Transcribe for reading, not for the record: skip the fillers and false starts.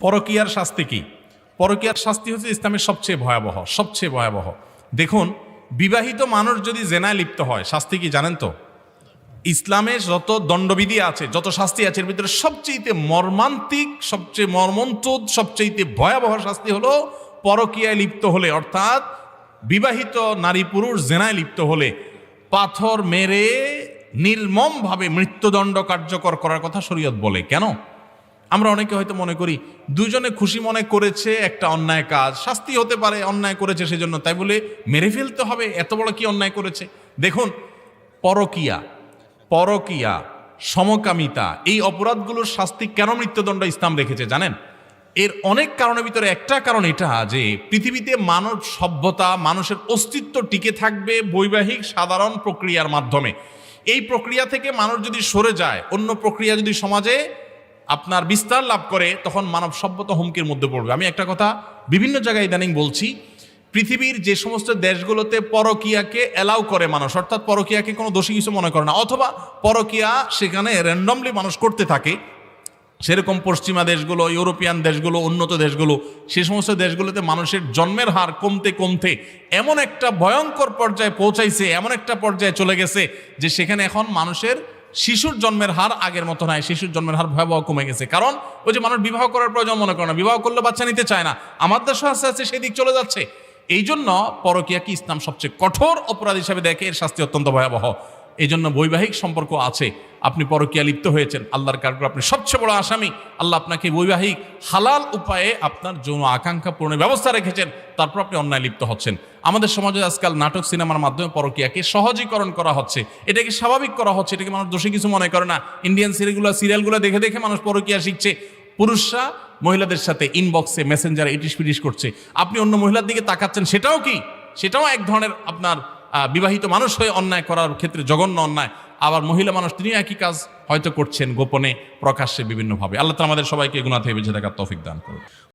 পরকীয়ার শাস্তি কি? পরকীয়ার শাস্তি হচ্ছে ইসলামের সবচেয়ে ভয়াবহ। দেখুন, বিবাহিত মানুষ যদি জেনায় লিপ্ত হয় শাস্তি কি জানেন তো? ইসলামের যত দণ্ডবিধি আছে, যত শাস্তি আছে, এর ভিতরে সবচেয়ে মর্মান্তিক, সবচেয়ে মর্মন্তুদ, সবচেয়ে ভয়াবহ শাস্তি হলো পরকীয়ায় লিপ্ত হলে, অর্থাৎ বিবাহিত নারী পুরুষ জেনায় লিপ্ত হলে পাথর মেরে নির্মমভাবে মৃত্যুদণ্ড কার্যকর করার কথা শরীয়ত বলে। কেন? আমরা অনেকে হয়তো মনে করি দুজনে খুশি মনে করেছে একটা অন্যায় কাজ, শাস্তি হতে পারে, অন্যায় করেছে সেজন্য, তাই বলে মেরে ফেলতে হবে? এত বড় কি অন্যায় করেছে? দেখুন, পরকীয়া, সমকামিতা, এই অপরাধগুলোর শাস্তি কেন মৃত্যুদণ্ড ইসলাম রেখেছে জানেন? এর অনেক কারণের ভিতরে একটা কারণ এটা যে পৃথিবীতে মানব সভ্যতা, মানুষের অস্তিত্ব টিকে থাকবে বৈবাহিক সাধারণ প্রক্রিয়ার মাধ্যমে। এই প্রক্রিয়া থেকে মানুষ যদি সরে যায়, অন্য প্রক্রিয়া যদি সমাজে আপনার বিস্তার লাভ করে, তখন মানব সভ্যতা হুমকির মধ্যে পড়বে। আমি একটা কথা বিভিন্ন জায়গায় ইদানিং বলছি, পৃথিবীর যে সমস্ত দেশগুলোতে পরকীয়াকে অ্যালাউ করে মানুষ, অর্থাৎ পরকীয়াকে কোনো দোষী কিছু মনে করে না, অথবা পরকীয়া সেখানে র্যান্ডমলি মানুষ করতে থাকে, সেরকম পশ্চিমা দেশগুলো, ইউরোপিয়ান দেশগুলো, উন্নত দেশগুলো, সে সমস্ত দেশগুলোতে মানুষের জন্মের হার কমতে কমতে এমন একটা ভয়ঙ্কর পর্যায়ে পৌঁছাইছে, এমন একটা পর্যায়ে চলে গেছে যে সেখানে এখন মানুষের শিশুর জন্মের হার আগের মতো নয়, শিশুর জন্মের হার ভয়াবহ কমে গেছে। কারণ ওই যে মানুষ বিবাহ করার প্রয়োজন মনে করে না, বিবাহ করলে বাচ্চা নিতে চায় না, আমার দেশও আস্তে আস্তে সেদিক চলে যাচ্ছে। এই জন্য পরকীয়াকে ইসলাম সবচেয়ে কঠোর অপরাধ হিসেবে দেখে, এর শাস্তি অত্যন্ত ভয়াবহ। এই জন্য বৈবাহিক সম্পর্ক আছে, আপনি পরকীয়া লিপ্ত হয়েছেন, আল্লাহর কারণে আপনি সবচেয়ে বড় আসামি। আল্লাহ আপনাকে বৈবাহিক হালাল উপায়ে আপনার যৌন আকাঙ্ক্ষা পূরণের ব্যবস্থা রেখেছেন, তারপর আপনি অন্যায় লিপ্ত হচ্ছেন। আমাদের সমাজে আজকাল নাটক সিনেমার মাধ্যমে পরকীয়াকে সহজীকরণ করা হচ্ছে, এটাকে স্বাভাবিক করা হচ্ছে, এটাকে মানুষ দোষী কিছু মনে করে না। ইন্ডিয়ান সিরিয়ালগুলো দেখে দেখে মানুষ পরকীয়া শিখছে। পুরুষরা মহিলাদের সাথে ইনবক্সে, মেসেঞ্জারে ইটিস পিটিস করছে, আপনি অন্য মহিলার দিকে তাকাচ্ছেন, সেটাও এক ধরনের আপনার বিবাহিত মানুষ হয়ে অন্যায় করার ক্ষেত্রে জঘন্য অন্যায়। আবার মহিলা মানুষ তিনি একই কাজ হয়তো করছেন গোপনে, প্রকাশ্যে, বিভিন্নভাবে। আল্লাহ তাআলা আমাদের সবাইকে গুনাহ থেকে বেঁচে থাকার তৌফিক দান করুন।